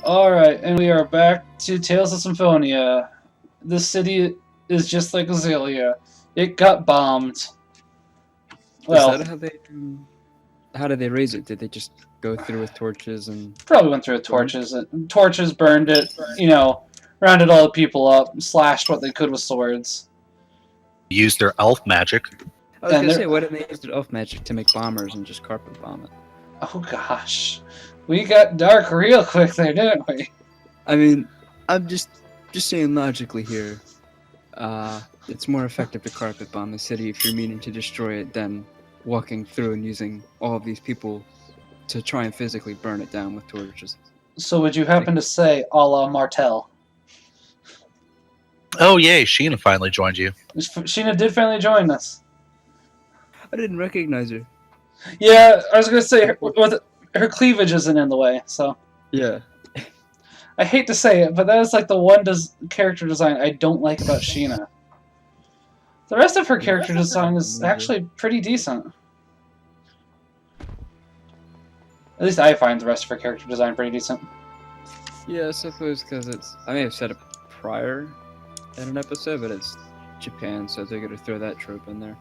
Alright, and we are back to Tales of Symphonia. This city is just like Azalea. It got bombed. Is Well, that how they? How did they raise it? Did they just go through with torches and probably went through with burn? torches. Torches burned it, rounded all the people up, slashed what they could with swords. Use their elf magic. I was And gonna they're... say, why didn't they use their elf magic to make bombers and just carpet bomb it? Oh gosh. We got dark real quick there, didn't we? I mean, I'm just saying logically here. It's more effective to carpet bomb a city if you're meaning to destroy it than walking through and using all of these people to try and physically burn it down with torches. So would you happen to say a la Martel? Oh, yay, Sheena finally joined you. Sheena did finally join us. I didn't recognize her. Yeah, I was going to say, her cleavage isn't in the way, so... Yeah. I hate to say it, but that is like the one character design I don't like about Sheena. The rest of her character design is actually pretty decent. At least I find the rest of her character design pretty decent. Yeah, I suppose because it's... I may have said it prior in an episode, but it's Japan, so they're going to throw that trope in there.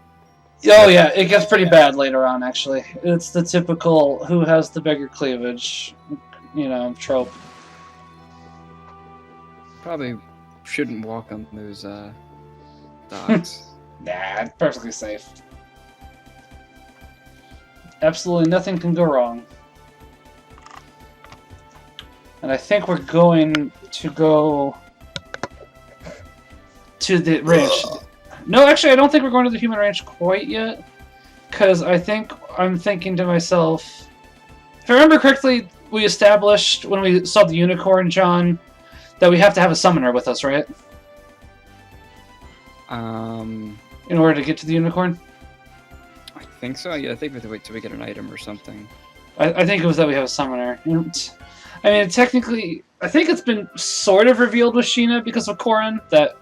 Oh yeah, it gets pretty bad later on, actually. It's the typical who has the bigger cleavage, trope. Probably shouldn't walk on those docks. Nah, it's perfectly safe. Absolutely nothing can go wrong. And I think we're going to go to the ranch. No, actually, I don't think we're going to the human ranch quite yet. Because I'm thinking to myself... If I remember correctly, we established when we saw the unicorn, John, that we have to have a summoner with us, right? In order to get to the unicorn? I think so. Yeah, I think we have to wait till we get an item or something. I think it was that we have a summoner. I mean, technically, I think it's been sort of revealed with Sheena because of Corrin that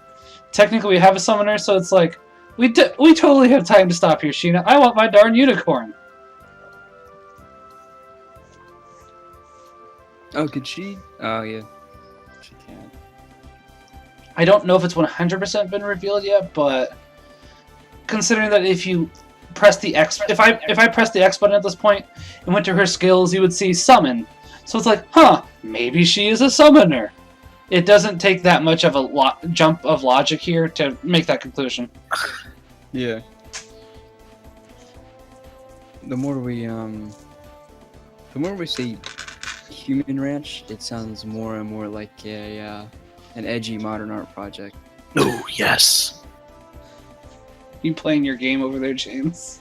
technically we have a summoner, so it's like, we totally have time to stop here, Sheena. I want my darn unicorn. Oh, could she? Oh, yeah. She can. I don't know if it's 100% been revealed yet, but considering that if you press the X, if I press the X button at this point and went to her skills, you would see summon. So it's like, huh, maybe she is a summoner. It doesn't take that much of a jump of logic here to make that conclusion. Yeah. The more we see Human Ranch, it sounds more and more like an edgy modern art project. Oh, yes. You playing your game over there, James?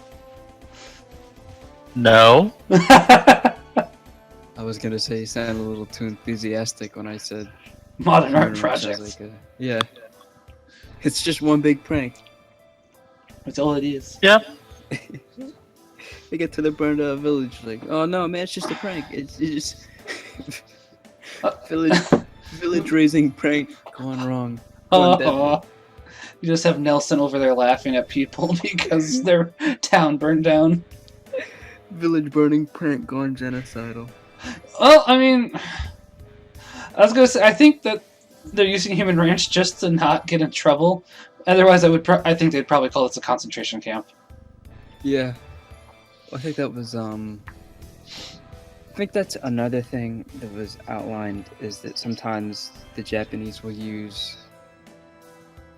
No. I was gonna say you sounded a little too enthusiastic when I said Modern art Ranch project. is like yeah. It's just one big prank. That's all it is. Yeah. They get to the burned out village like, oh no man, it's just a prank. It's just village raising prank gone wrong. You just have Nelson over there laughing at people because their town burned down. Village burning prank gone genocidal. Well, I mean, I was gonna say, I think that they're using Human Ranch just to not get in trouble. Otherwise, I think they'd probably call this a concentration camp. Yeah, I think that was I think that's another thing that was outlined is that sometimes the Japanese will use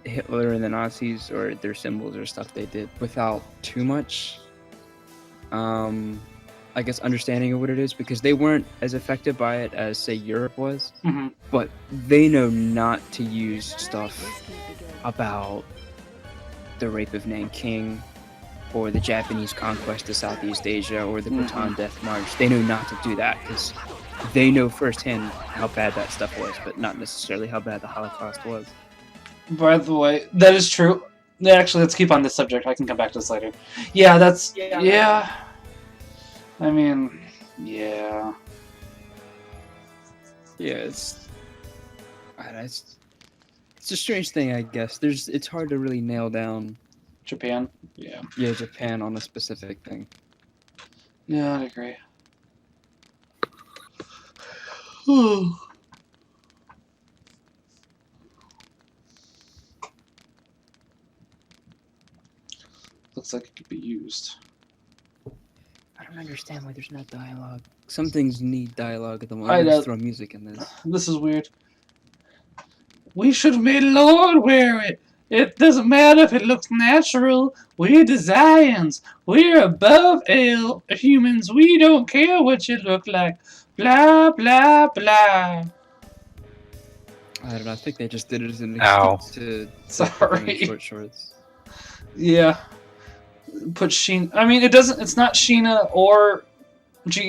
Hitler and the Nazis or their symbols or stuff they did without too much I guess understanding of what it is, because they weren't as affected by it as say Europe was. Mm-hmm. But they know not to use stuff about the rape of Nanking or the Japanese conquest of Southeast Asia or the Bataan Death March. They know not to do that because they know firsthand how bad that stuff was, but not necessarily how bad the Holocaust was. By the way, that is true. Actually, let's keep on this subject. I can come back to this later. Yeah, that's... Yeah. I mean, yeah. Yeah, it's a strange thing, I guess. It's hard to really nail down Japan? Yeah. Yeah, Japan on a specific thing. Yeah, I agree. looks like it could be used. I don't understand why there's not dialogue. Some things need dialogue at the I moment. know. Just throw music in this. This is weird. We should have made Lord wear it. It doesn't matter if it looks natural. We're designs. We're above humans. We don't care what you look like. Blah, blah, blah. I don't know. I think they just did it as an Ow. excuse to Sorry. short shorts. Yeah. Put Sheena. I mean, it doesn't. It's not Sheena or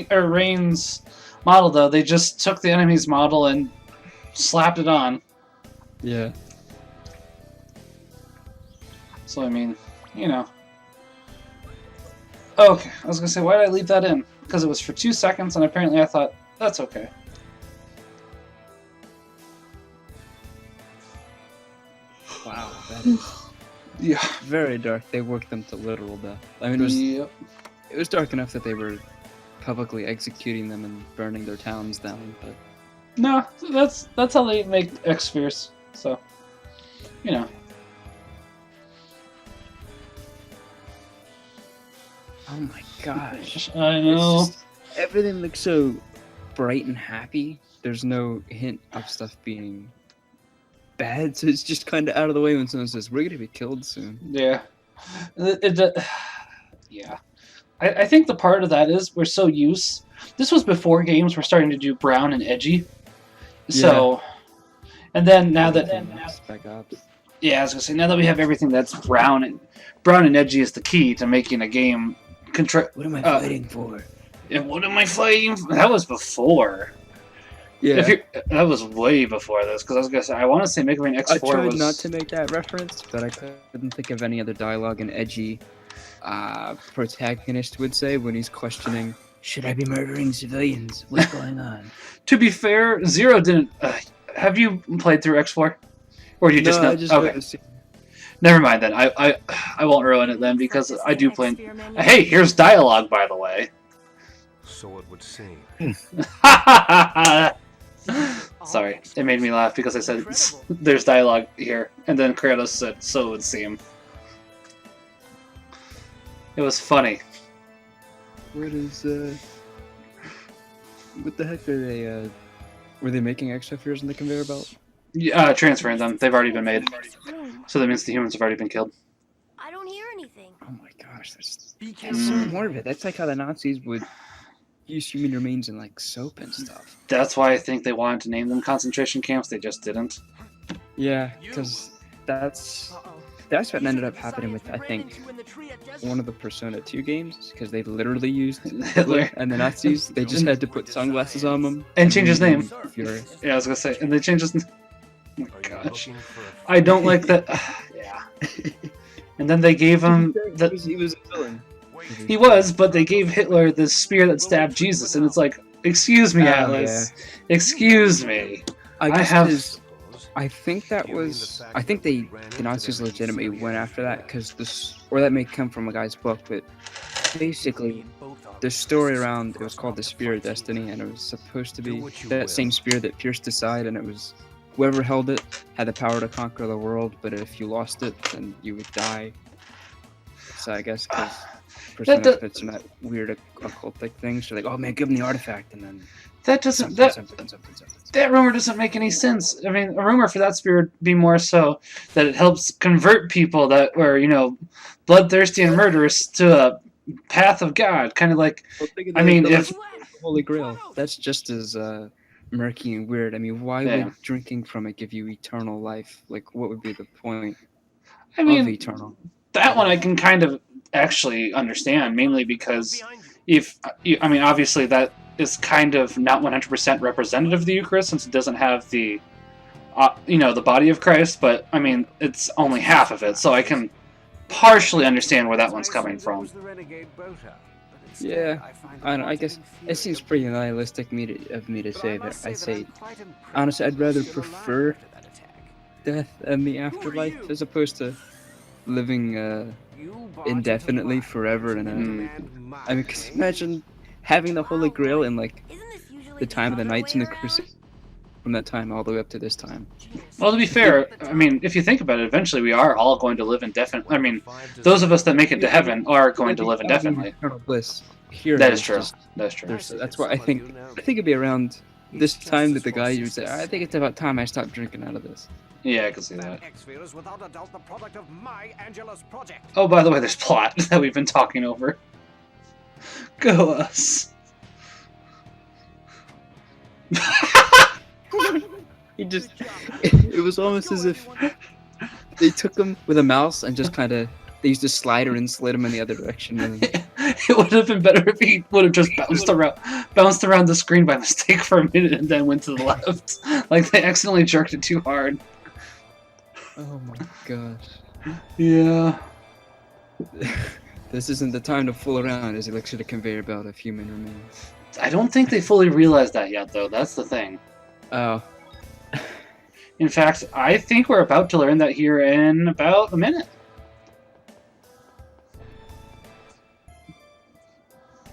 Rain's model though. They just took the enemy's model and slapped it on. Yeah. So I mean, you know. Okay, I was gonna say, why did I leave that in? Because it was for 2 seconds, and apparently I thought that's okay. Wow, that is Yeah. very dark. They worked them to literal death. I mean, Yep. it was dark enough that they were publicly executing them and burning their towns down. But No, that's how they make X-Spheres. So, you know. oh my gosh, I know. It's just, everything looks so bright and happy. There's no hint of stuff being bad, so it's just kind of out of the way when someone says we're gonna be killed soon. Yeah. Yeah. I think the part of that is we're so used. This was before games were starting to do brown and edgy. So, and then now that Spec Ops. yeah, I was gonna say now that we have everything that's brown and edgy is the key to making a game. What am I fighting for? And what am I fighting for? That was before. Yeah. That was way before this, because I was gonna say I want to say Mega Man X4 I tried was not to make that reference, but I couldn't think of any other dialogue an edgy protagonist would say when he's questioning, should I be murdering civilians? What's going on? To be fair, Zero didn't. Have you played through X4, or do you just know? I just Okay, never mind then. I won't ruin it then because I do play. Hey, here's dialogue, by the way. So it would seem. Sorry, it made me laugh because I said there's dialogue here, and then Kratos said, "So it would seem." It was funny. What is what the heck are they were they making extra fears in the conveyor belt? Yeah, transferring them. They've already been made, so that means the humans have already been killed. I don't hear anything. Oh my gosh, that's so morbid. That's like how the Nazis would use human remains in like soap and stuff. That's why I think they wanted to name them concentration camps. They just didn't. Yeah, because that's what ended up happening with, I think, one of the Persona 2 games, because they literally used Hitler. and the Nazis. They just had to put sunglasses on them And change his name. Fury. Yeah, I was gonna say, and they changed his name. Oh my gosh, I don't like that. Yeah. And then they gave him that. He was a villain. He was, but they gave Hitler the spear that stabbed Jesus, and it's like, excuse me, Oh, Atlas, excuse me. I have- I think that was. I think the Nazis legitimately went after that because or that may come from a guy's book, but basically the story around it was called the Spear of Destiny, and it was supposed to be that same spear that pierced his side, and it was whoever held it had the power to conquer the world, but if you lost it, then you would die. So I guess because Persona fits in that weird occultic thing, so like, oh man, give him the artifact, and then That doesn't. something. That rumor doesn't make any sense. I mean, a rumor for that spear would be more so that it helps convert people that were, bloodthirsty and murderous to a path of God. Kind of like, I mean, if Holy Grail, that's just as murky and weird. I mean, why would drinking from it give you eternal life? Like, what would be the point I mean, of eternal? that one I can kind of actually understand, mainly because obviously that is kind of not 100% representative of the Eucharist since it doesn't have the the body of Christ, but I mean it's only half of it, so I can partially understand where that one's coming from. Yeah, I don't know, I guess it seems pretty nihilistic of me to say that. I say, honestly, I'd rather prefer death and the afterlife as opposed to living indefinitely forever. And I mean, 'cause imagine having the Holy Grail in like the time of the Knights in the Crusade from that time all the way up to this time. Well, to be fair, I mean, if you think about it, eventually we are all going to live indefinitely. I mean, those of us that make it to heaven are going to live indefinitely. Eternal bliss. Here That it is true. just- That's true. that's why I think it'd be around this time that the guy would say, I think it's about time I stopped drinking out of this. Yeah, I can see that. X-Sphere is without a doubt the product of my Angela's project. Oh, by the way, there's plot that we've been talking over. Go us. He just, it was almost as if they took him with a mouse and just kind of, they used a slider and slid him in the other direction. And It would have been better if he would have just bounced around the screen by mistake for a minute and then went to the left. Like they accidentally jerked it too hard. oh my gosh. Yeah. This isn't the time to fool around as he looks at a conveyor belt of human remains. I don't think they fully realized that yet, though. That's the thing. Oh, In fact, I think we're about to learn that here in about a minute.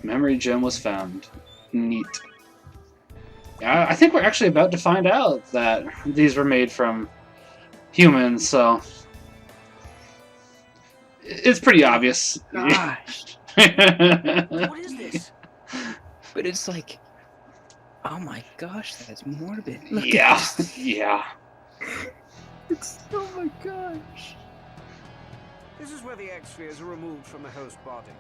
Memory gem was found. Neat. I think we're actually about to find out that these were made from humans, so it's pretty obvious. gosh. What is this? But it's like, oh my gosh, that's morbid. Look at Yeah, this. yeah. It's, oh my gosh. This is where the X-Spheres are removed from the host bodies.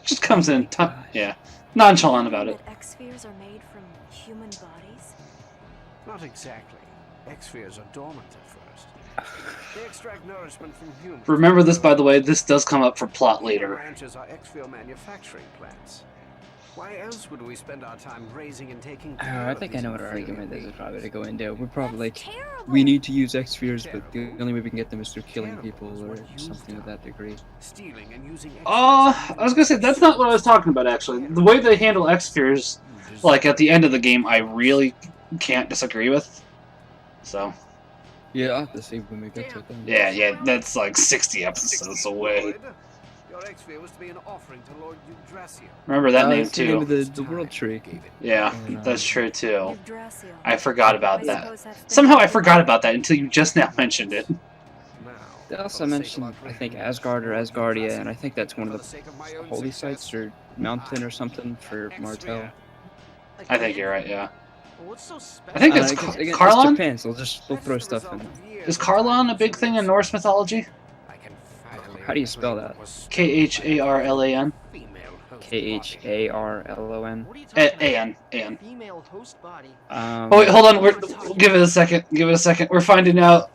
Just comes in, yeah, nonchalant about it. That X-spheres are made from human bodies? Not exactly. X-Spheres are dormant at first. They extract nourishment from humans. Remember this, by the way. This does come up for plot The later. ranches are X-Sphere manufacturing plants. Why else would we spend our time raising and taking care I of think I these know what our inferior argument is beings? probably to go into. We're probably That's like, terrible. we need to use X-Spheres, but the only way we can get them is through killing people or something of that degree. Stealing and using I was gonna say, that's not what I was talking about, actually. The way they handle X-Spheres, like, at the end of the game, I really can't disagree with. So, Yeah, I'll have to see when we get to it then. yeah, that's like 60 episodes away. Your X-Sphere was to be an offering to Lord Yggdrasil. Remember that name, It's the name too. of the world tree. Yeah, that's true, too. Yggdrasil. I forgot about I that. suppose that's the- Somehow I forgot about that until you just now mentioned it. They also mentioned, I think, Asgard or Asgardia, and I think that's one of the holy sites or mountain or something for Martel. I think you're right, yeah. What's so special? I think it's guess- again, Carlon? It's Japan, so they'll throw stuff in. Is Carlon a big thing in Norse mythology? How do you spell that? Kharlan? Kharlon. A-N. Female host body. Oh wait, hold on. We'll give it a second. Give it a second. We're finding out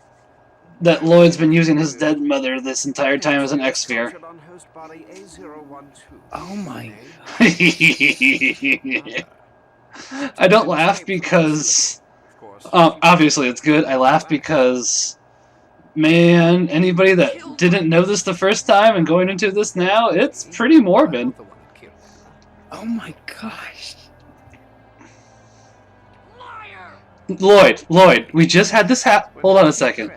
that Lloyd's been using his dead mother this entire time as an X-Sphere. Oh my. I don't laugh because obviously it's good. I laugh because, man, anybody that didn't know this the first time and going into this now, it's pretty morbid. Oh my gosh. Lloyd, we just had this hold on a second.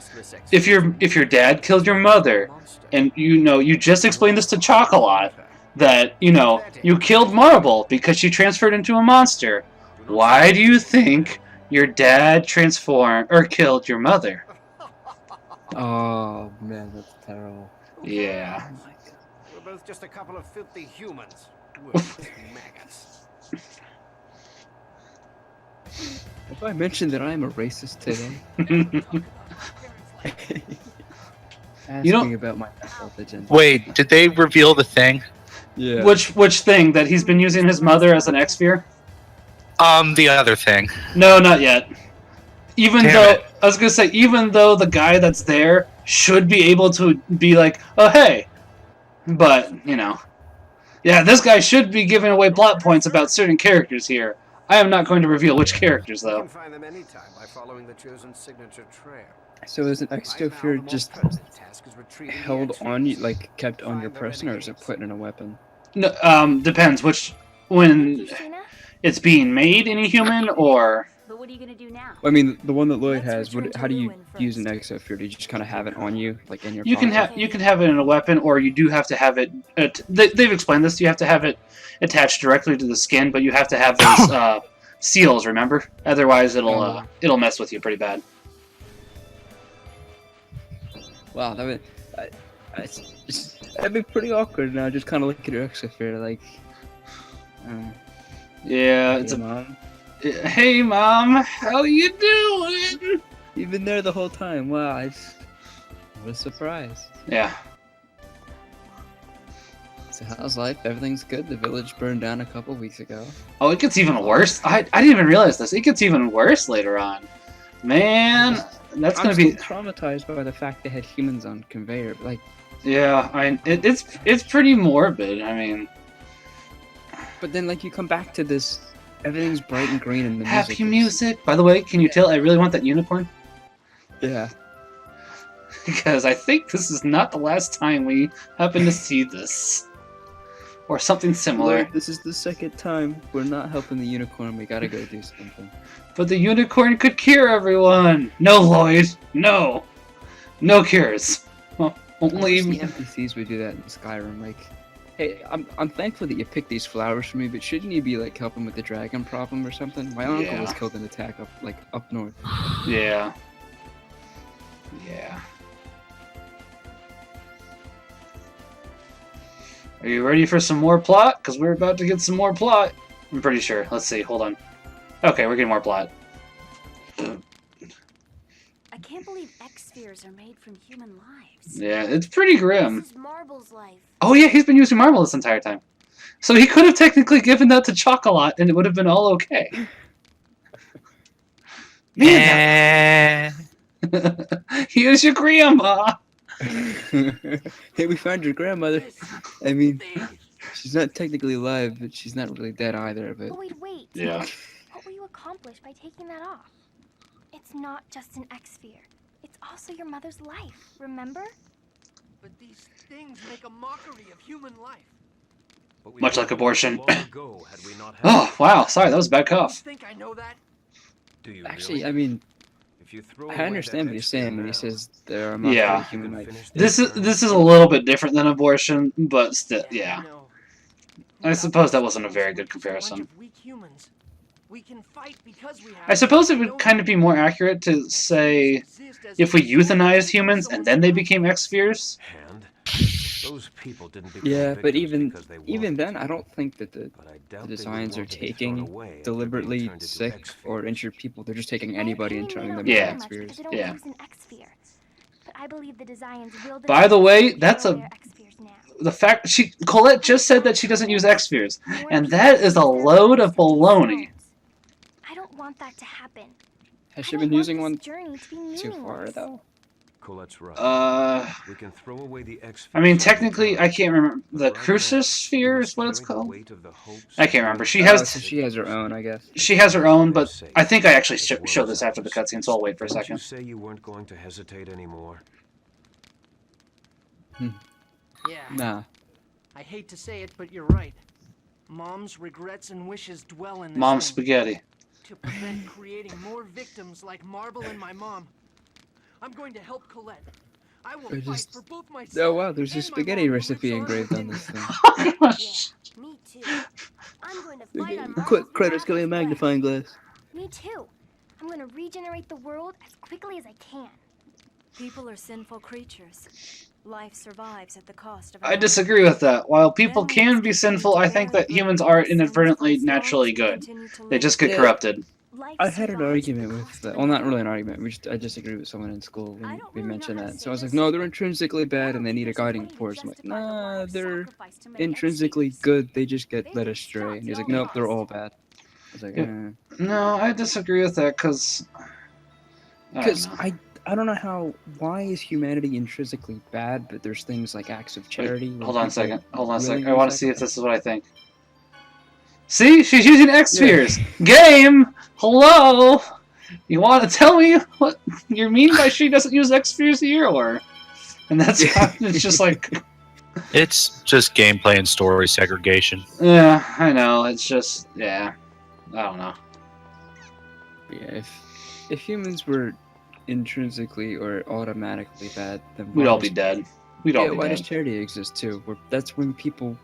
If your dad killed your mother, and you just explained this to Chocolat, that you killed Marble because she transferred into a monster. Why do you think your dad transformed or killed your mother? Oh man, that's terrible. Yeah. Oh my god. We're both just a couple of filthy humans. We're maggots. Have I mentioned that I am a racist today? Asking about my mental agenda. Wait, did they reveal the thing? Yeah. Which thing? That he's been using his mother as an X-Sphere? The other thing. No, not yet. Even Damn though it. I was gonna say, even though the guy that's there should be able to be like, oh hey, but yeah, this guy should be giving away plot points about certain characters here. I am not going to reveal which characters You though. can find them anytime by following the chosen signature trail. So is an X-Sphere just Task is retrieving the held X-Sphere. on you, like kept on your person, or is it put in a weapon? No, depends when Christina? it's being made in a human or But what are you gonna do now? I mean, the one that Lloyd Let's has. return to How do you Ruin use an first. X-Sphere? Do you just kind of have it on you, like in your? you can pocket? have it in a weapon, or you do have to have it. They've explained this. You have to have it attached directly to the skin, but you have to have those seals. Remember? Otherwise, Oh. it'll mess with you pretty bad. Wow, that'd be pretty awkward now. Just kind of look at your ex-sphere like, Yeah, hey, mom, hey mom, how you doing? you've been there the whole time. Wow, what a surprise. Yeah. So how's life? Everything's good. The village burned down a couple weeks ago. Oh, it gets even worse. I didn't even realize this. It gets even worse later on. Man, that's gonna be still traumatized by the fact they had humans on conveyor. Like, yeah. It's pretty morbid. I mean, but then like you come back to this, everything's bright and green and the happy music. music. By the way, can you tell I really want that unicorn? Yeah. Because I think this is not the last time we happen to see this. Or something similar. Lord, this is the second time we're not helping the unicorn. We gotta go do something. But the unicorn could cure everyone! No, Lloyd! No! No cures! Well, only... The NPCs would do that in Skyrim. Like, hey, I'm thankful that you picked these flowers for me, but shouldn't you be like helping with the dragon problem or something? My uncle was killed in an attack up north. Yeah. Yeah. Are you ready for some more plot? Because we're about to get some more plot. I'm pretty sure. Let's see. Hold on. Okay, we're getting more plot. I can't believe X-spheres are made from human lives. Yeah, it's pretty grim. This is Marble's life. Oh yeah, he's been using marble this entire time. So he could have technically given that to Chocolat and it would have been all okay. Man, here's your grandma! Hey, we found your grandmother. I mean, she's not technically alive, but she's not really dead either. But Oh, wait. Yeah. What will you accomplish by taking that off? It's not just an X-sphere. It's also your mother's life, remember? But these things make a mockery of human life. But we Much like abortion. long ago, had we not had Oh, wow, sorry, that was a bad You cough. think I know that? Do you actually, really? I mean, If you throw I away understand that what he's extra saying when he now, says there are Yeah. yeah. you human can life. finish This is experiment. a little bit different than abortion, but still, yeah. I know. I suppose that wasn't a very good comparison. Bunch of weak humans. We can fight because we have I suppose it would kind of be more accurate to say if we euthanized humans and then they became X-spheres. And those people didn't become Yeah, but victims because they even wanted then, to. I don't think that the But I doubt the they would designs are want to be thrown taking away after being deliberately turned into sick or X-spheres. injured people. They're just taking My anybody and opinion turning may them not into matter much X-spheres. because I don't Yeah. use an X-sphere. But I believe the designs will By the way, that's show a- they're X-spheres now. The fact Colette just said that she doesn't use X-spheres, More and people that is a use their load lives of to take baloney. stones. I don't want that to happen. Has I she don't been want using this one journey to be too far meaningless. though? Colette's right. I We can throw away the X. mean, technically, I can't remember. The Crucisphere is what it's called? I can't remember. She has So she has her own, I guess. she has her own, but I think I actually show this after the cutscene, so I'll wait for a Didn't second. you say you weren't going to hesitate anymore? Yeah. Nah. I hate to say it, but you're right. Mom's regrets and wishes dwell in this Mom ring. spaghetti. To prevent creating more victims like Marble and my mom. I'm going to help Colette. I will I fight just- for both myself. Oh wow, there's a and my spaghetti mom to recipe restore engraved on her this thing. Yeah, me too. I'm going to fight on Quick, Marble's Kratos, give me a behalf as well. magnifying glass. Me too. I'm going to regenerate the world as quickly as I can. People are sinful creatures. Life survives at the cost of. I disagree with that. While people can be sinful, I think that humans are inadvertently naturally good. They just get Yeah. corrupted. Life I had an survives argument the with cost that. of Well, not another. really an argument. I disagree with someone in school I when don't we really know mentioned how to that. say So I was like, this, no, they're but intrinsically I bad don't and they need a think there's guiding way to force. I'm like, justify the nah, life they're sacrificed to make intrinsically X-spheres. good. They just get They led get astray. shot And he's at like, all nope, they're costs. all bad. I was like, Yeah. No, I disagree with that because I don't because know. I don't know why is humanity intrinsically bad, but there's things like acts of charity. when Hold on a people second. Hold on a second. I willingly want to see if sacrifice. this is what I think. See, she's using X-spheres. Game. Hello. You want to tell me what you mean by she doesn't use X-spheres here, or? And that's it's just like, It's just gameplay and story segregation. yeah, I know. It's just, yeah, I don't know. Yeah, if humans were intrinsically or automatically bad, then We'd why all does- be dead. We'd all Yeah, be why dead. does charity exist too? That's when people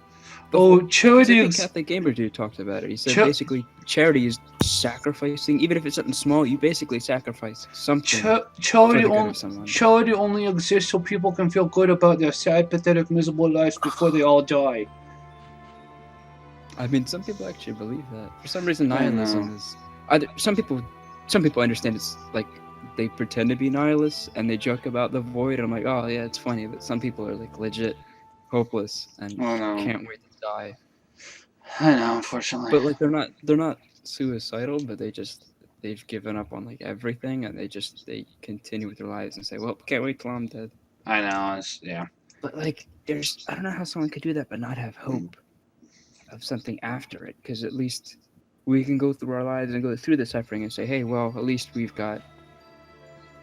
Oh, I charity think Catholic Gamer Dude talked about it. He said basically charity is sacrificing, even if it's something small. You basically sacrifice something for the good of someone. charity only exists so people can feel good about their sad, pathetic, miserable lives before they all die. I mean, some people actually believe that. For some reason, I know. nihilism is. Some people understand it's like they pretend to be nihilists and they joke about the void. And I'm like, oh yeah, it's funny. But some people are like legit hopeless and I know. can't wait to die. I know, unfortunately. But like they're not suicidal, but they've given up on like everything and they continue with their lives and say, well, can't wait till I'm dead. I know, yeah. But like I don't know how someone could do that but not have hope of something after it, because at least we can go through our lives and go through the suffering and say, hey, well, at least we've got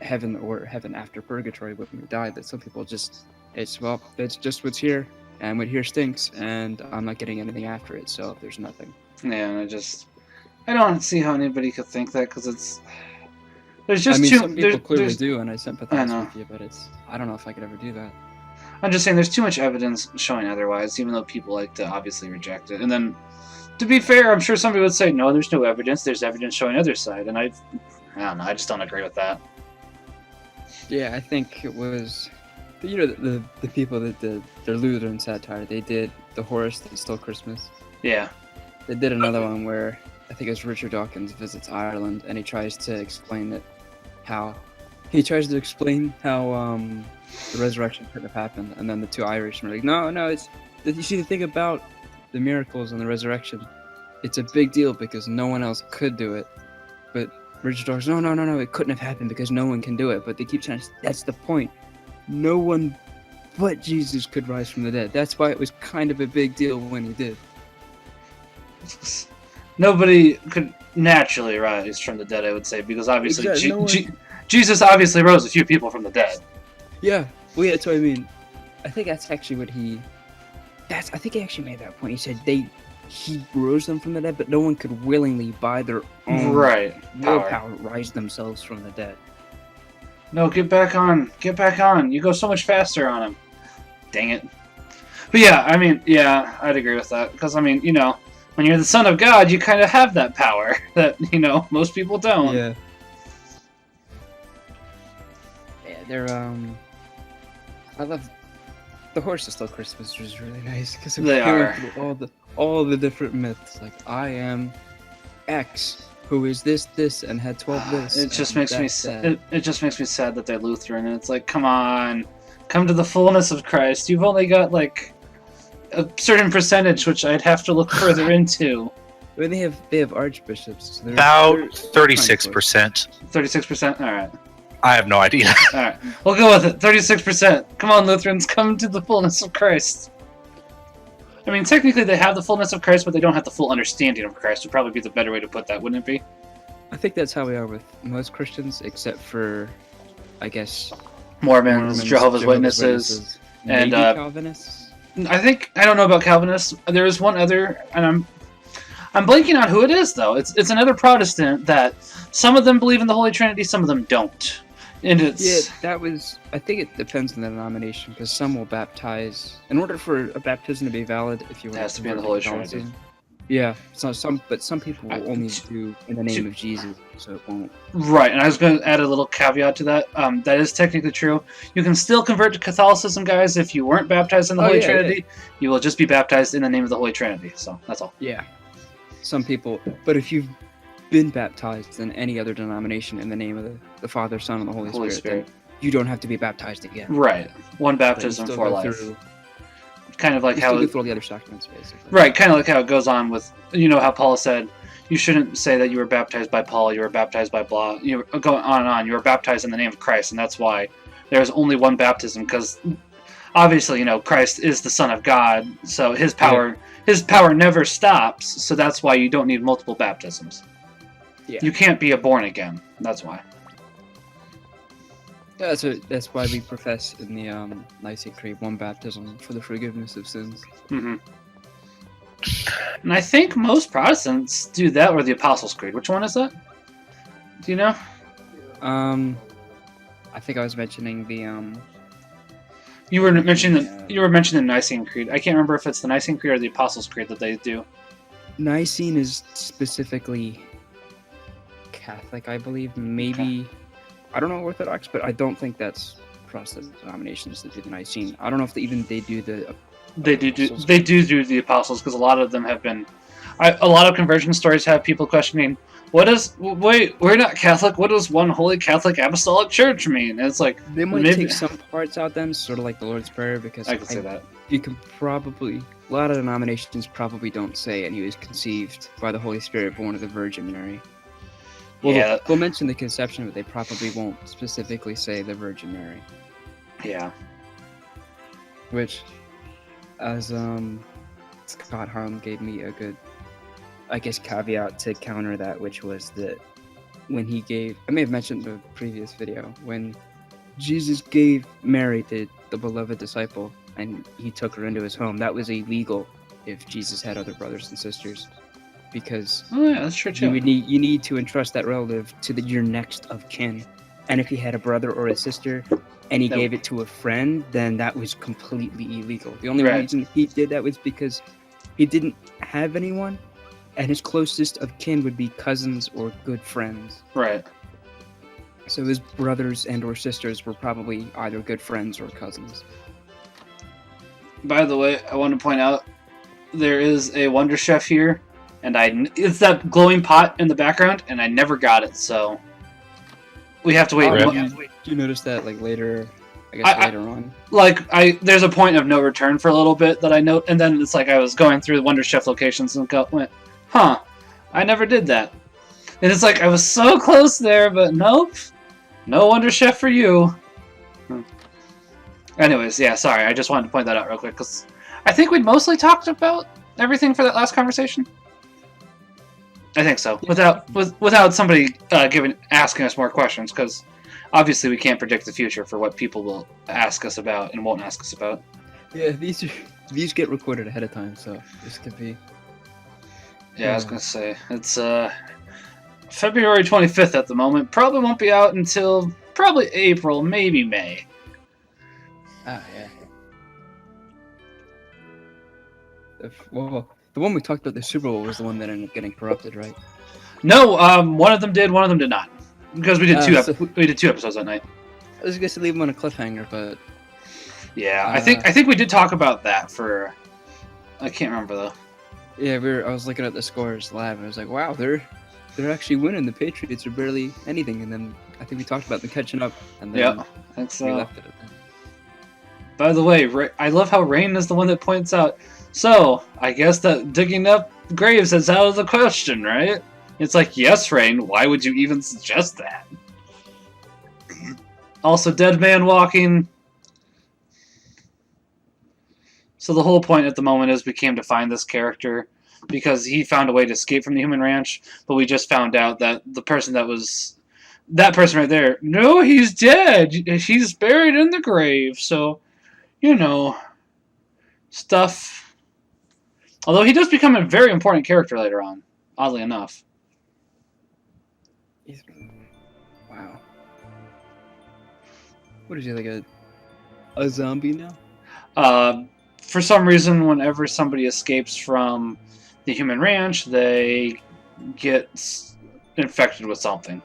heaven or heaven after purgatory when we die. That some people just it's just what's here. And what here stinks, and I'm not getting anything after it, so there's nothing. Yeah, and I don't see how anybody could think that, because there's just some people clearly do, and I sympathize with you, but I don't know if I could ever do that. I'm just saying there's too much evidence showing otherwise, even though people like to obviously reject it. And then, to be fair, I'm sure somebody would say, no, there's no evidence, there's evidence showing other side, and I don't know, I just don't agree with that. Yeah, I think it was... You know, the people that did their Lutheran satire, they did The Horse That Stole Christmas. Yeah. They did another one where, I think it was Richard Dawkins visits Ireland, and he tries to explain how the resurrection could have happened, and then the two Irishmen are like, no, you see, the thing about the miracles and the resurrection, it's a big deal because no one else could do it, but Richard Dawkins, no, it couldn't have happened because no one can do it, but they keep saying, that's the point. No one but Jesus could rise from the dead. That's why it was kind of a big deal when he did. Nobody could naturally rise from the dead, I would say, because obviously Jesus obviously rose a few people from the dead. Yeah, well, yeah, that's what I mean. I think that's actually what I think he actually made that point. He said he rose them from the dead, but no one could willingly, by their own willpower, rise themselves from the dead. No, get back on. You go so much faster on him. Dang it. But yeah, I mean, yeah, I'd agree with that. Because, I mean, you know, when you're the son of God, you kind of have that power that, you know, most people don't. Yeah. Yeah, they're, I love... The Horse That Stole Christmas was really nice. Because they are. All the different myths. Like, I am X, who is this, and had 12 this. It just makes me sad. It just makes me sad that they're Lutheran, and it's like, come on, come to the fullness of Christ. You've only got like a certain percentage, which I'd have to look further into. I mean, they have archbishops. So about 36%. 36%. All right. I have no idea. All right, we'll go with it. 36%. Come on, Lutherans, come to the fullness of Christ. I mean, technically they have the fullness of Christ, but they don't have the full understanding of Christ. Would probably be the better way to put that, wouldn't it be? I think that's how we are with most Christians, except for, I guess, Mormons, Jehovah's Witnesses, and Calvinists. I don't know about Calvinists. There is one other, and I'm blanking on who it is though. It's another Protestant that some of them believe in the Holy Trinity, some of them don't. And I think it depends on the denomination, because some will baptize. In order for a baptism to be valid, if you it has to be in the Holy Trinity. Yeah, some people will only do in the name of Jesus, so it won't. Right, and I was going to add a little caveat to that. That is technically true. You can still convert to Catholicism, guys, if you weren't baptized in the Holy Trinity. Yeah. You will just be baptized in the name of the Holy Trinity, so that's all. Yeah, some people. But if you've been baptized in any other denomination in the name of the Father, Son, and the Holy Spirit, then you don't have to be baptized again. Right, one baptism for life. Kind of like how go through all the other sacraments, basically. Right, kind of like how it goes on with, you know, how Paul said, you shouldn't say that you were baptized by Paul, you were baptized by blah, you were going on and on, you were baptized in the name of Christ, and that's why there's only one baptism, because obviously, you know, Christ is the Son of God, so his power never stops, so that's why you don't need multiple baptisms. Yeah. You can't be a born again. That's why. Yeah, that's why we profess in the Nicene Creed one baptism for the forgiveness of sins. Mm-hmm. And I think most Protestants do that, or the Apostles' Creed. Which one is that? Do you know? I think I was mentioning the You were mentioning Yeah. the Nicene Creed. I can't remember if it's the Nicene Creed or the Apostles' Creed that they do. Nicene is specifically Catholic, I believe. Maybe I don't know Orthodox, but I don't think that's across the denominations that do the Nicene. I don't know if they do the. They do Apostles' do the Apostles because a lot of them have been. A lot of conversion stories have people questioning, wait, we're not Catholic. What does one Holy Catholic Apostolic Church mean? And it's like They might maybe- take some parts out then, sort of like the Lord's Prayer, because I can say that. you can probably a lot of denominations probably don't say, and he was conceived by the Holy Spirit, born of the Virgin Mary. Well, Yeah. they'll mention the conception, but they probably won't specifically say the Virgin Mary. Yeah. Which, as Scott Harlem gave me a good, I guess, caveat to counter that, which was that when he gave, I may have mentioned in the previous video, when Jesus gave Mary the beloved disciple and he took her into his home, that was illegal if Jesus had other brothers and sisters, because Oh yeah, that's true too. you need to entrust that relative to your next of kin, and if he had a brother or a sister and he That- gave it to a friend, then that was completely illegal. The only Right. reason he did that was because he didn't have anyone, and his closest of kin would be cousins or good friends. Right. So his brothers and or sisters were probably either good friends or cousins. By the way, I want to point out there is a Wonder Chef here, and it's that glowing pot in the background, and I never got it, so we have to wait. Rip. You notice that like later, I guess I- later on. There's a point of no return for a little bit that I note, and then it's like I was going through the Wonder Chef locations and went, huh, I never did that. And it's like I was so close there, but nope, no Wonder Chef for you. Anyways, yeah, sorry, I just wanted to point that out real quick because I think we'd mostly talked about everything for that last conversation. I think so. Without somebody asking us more questions, because obviously we can't predict the future for what people will ask us about and won't ask us about. Yeah, these get recorded ahead of time, so this could be. Yeah, I was gonna say it's February 25th at the moment. Probably won't be out until probably April, maybe May. Ah, yeah. Well, the one we talked about, the Super Bowl, was the one that ended up getting corrupted, right? No, one of them did, one of them did not, because we did we did 2 episodes that night. I was going to leave them on a cliffhanger, but Yeah, I think we did talk about that for. I can't remember though. yeah, I was looking at the scores live, and I was like, wow, they're actually winning. The Patriots are barely anything, and then I think we talked about them catching up, and then Yeah, I think we so. left it at that. By the way, I love how Rain is the one that points out. So I guess that digging up graves is out of the question, right? It's like, yes, Rain. Why would you even suggest that? Also, dead man walking. So the whole point at the moment is we came to find this character because he found a way to escape from the human ranch, but we just found out that the person that person right there, no, he's dead. He's buried in the grave. So, stuff. Although he does become a very important character later on, oddly enough. Wow. What is he, like a zombie now? For some reason, whenever somebody escapes from the human ranch, they get infected with something.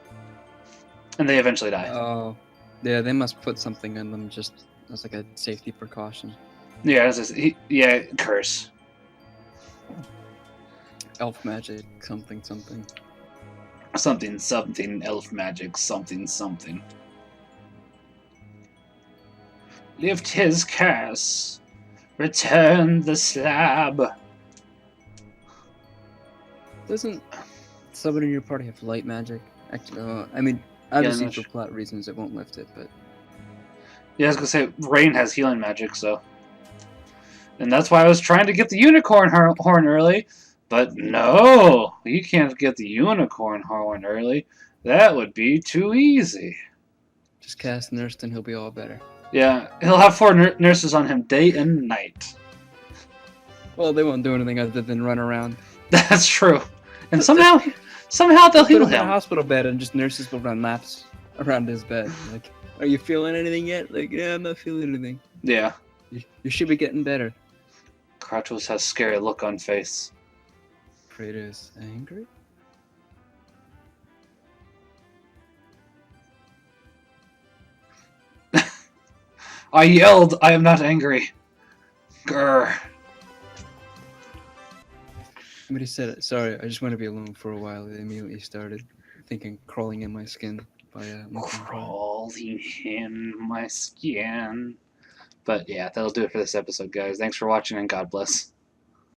And they eventually die. Oh, yeah, they must put something in them just as like a safety precaution. Yeah, curse. Elf magic, something. Something, elf magic, something. Lift his curse. Return the slab. Doesn't someone in your party have light magic? Actually, I mean, obviously no, for plot reasons it won't lift it, but Yeah, I was gonna say, Rain has healing magic, so. And that's why I was trying to get the unicorn horn early. But no, you can't get the unicorn horn early. That would be too easy. just cast Nurse and he'll be all better. Yeah, he'll have 4 nurses on him day and night. Well, they won't do anything other than run around. That's true. And somehow they'll Put heal him in a him. hospital bed and just nurses will run laps around his bed. Like, are you feeling anything yet? Like, yeah, I'm not feeling anything. Yeah. You should be getting better. Kratos has scary look on face. Kratos angry? I yelled, I am not angry. Grr. Somebody said it. Sorry, I just want to be alone for a while. They immediately started thinking crawling in my skin by Linkin Park. Crawling in my skin. But yeah, that'll do it for this episode, guys. Thanks for watching and God bless.